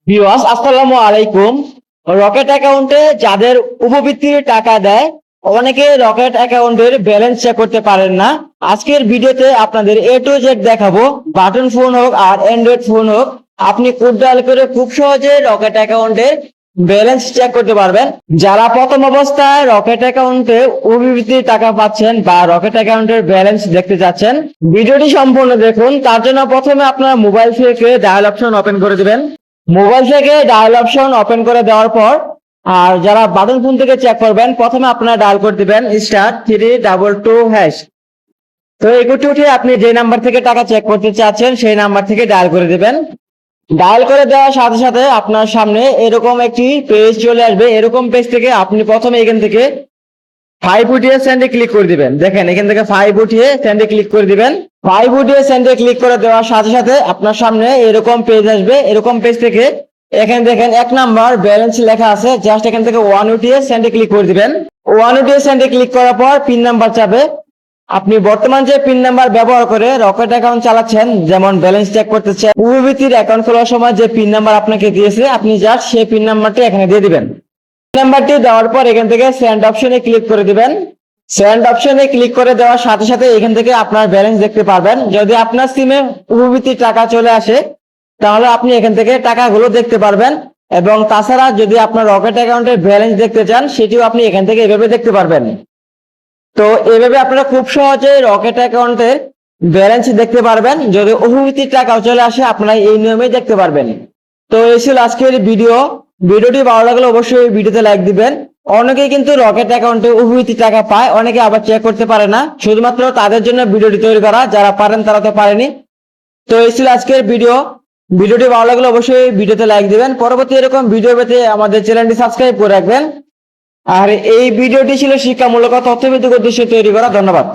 Viewers আসসালামু আলাইকুম। Rocket অ্যাকাউন্টে যাদের উপবৃত্তির টাকা দেয় অনেকে রকেট অ্যাকাউন্টের ব্যালেন্স চেক করতে পারেন না। আজকের ভিডিওতে আপনাদের এ টু জেড দেখাবো, বাটন ফোন হোক আর অ্যান্ড্রয়েড ফোন হোক, আপনি কোড ডায়াল করে খুব সহজে রকেট অ্যাকাউন্টের ব্যালেন্স চেক করতে পারবেন। যারা প্রথম অবস্থায় রকেট অ্যাকাউন্টে উপবৃত্তির টাকা পাচ্ছেন বা রকেট অ্যাকাউন্টের ব্যালেন্স দেখতে যাচ্ছেন, ভিডিওটি সম্পূর্ণ দেখুন। তার জন্য প্রথমে আপনার মোবাইল থেকে ডায়াল অপশন ওপেন করে দিবেন। মোবাইল থেকে ডায়াল অপশন ওপেন করে দেওয়ার পর আর যারা বাটন ফোন থেকে চেক করবেন, প্রথমে আপনারা ডায়াল করে দিবেন *322#। তো এই কোডটি উঠে আপনি যে নাম্বার থেকে টাকা চেক করতে চাচ্ছেন সেই নাম্বার থেকে ডায়াল করে দিবেন। ডায়াল করে দেওয়ার সাথে সাথে আপনার সামনে এরকম একটি পেজ চলে আসবে। এরকম পেজ থেকে আপনি প্রথমে এখান থেকে 5 উঠিয়ে সেন্ডে ক্লিক করে দিবেন। দেখেন এখান থেকে 5 উঠিয়ে সেন্ডে ক্লিক করে দিবেন। 5 উঠিয়ে সেন্ডে ক্লিক করে দেওয়ার সাথে সাথে আপনার সামনে এরকম পেজ আসবে। এরকম পেজ থেকে এখানে দেখেন 1 নাম্বার ব্যালেন্স লেখা আছে, জাস্ট এখান থেকে 1 উঠিয়ে সেন্ডে ক্লিক করে দিবেন। 1 উঠিয়ে সেন্ডে ক্লিক করার পর পিন নাম্বার চাবে। আপনি বর্তমান যে পিন নাম্বার ব্যবহার করে রকেট অ্যাকাউন্ট চালাচ্ছেন, যেমন ব্যালেন্স চেক করতেছেন, উপবৃত্তির অ্যাকাউন্ট খোলার সময় যে পিন নাম্বার আপনাকে দিয়েছে, আপনি জাস্ট সেই পিন নাম্বারটি এখানে দিয়ে দিবেন। নাম্বারটি দেওয়ার পর এখান থেকে সেন্ড অপশনে ক্লিক করে দিবেন। সেন্ড অপশনে ক্লিক করে দেওয়ার সাথে সাথে এখান থেকে আপনার ব্যালেন্স দেখতে পারবেন। যদি আপনার সিমে উপবৃত্তির টাকা চলে আসে তাহলে আপনি এখান থেকে টাকাগুলো দেখতে পারবেন, এবং তাছাড়া যদি আপনার রকেট অ্যাকাউন্টের ব্যালেন্স দেখতে চান সেটিও আপনি এখান থেকে এভাবে দেখতে পারবেন। তো এভাবে আপনারা খুব সহজে রকেট অ্যাকাউন্টের ব্যালেন্স দেখতে পারবেন। যদি উপবৃত্তির টাকাও চলে আসে আপনারা এই নিয়মে দেখতে পারবেন। তো এই ছিল আজকের ভিডিওটি ভালো লাগলে অবশ্যই ভিডিওতে লাইক দিবেন। অনেকেই কিন্তু রকেট অ্যাকাউন্টে উপবৃত্তির টাকা পায়, অনেকে আবার চেক করতে পারে না। শুধুমাত্র তাদের জন্য ভিডিওটি তৈরি করা, যারা পারেন তারা তো পারেনি। তো এই ছিল আজকের ভিডিওটি ভালো লাগলে অবশ্যই ভিডিওতে লাইক দিবেন। পরবর্তী এরকম ভিডিও পেতে আমাদের চ্যানেলটি সাবস্ক্রাইব করে রাখবেন। আর এই ভিডিওটি ছিল শিক্ষামূলক তথ্যভিত্তিক উদ্দেশ্যে তৈরি করা। ধন্যবাদ।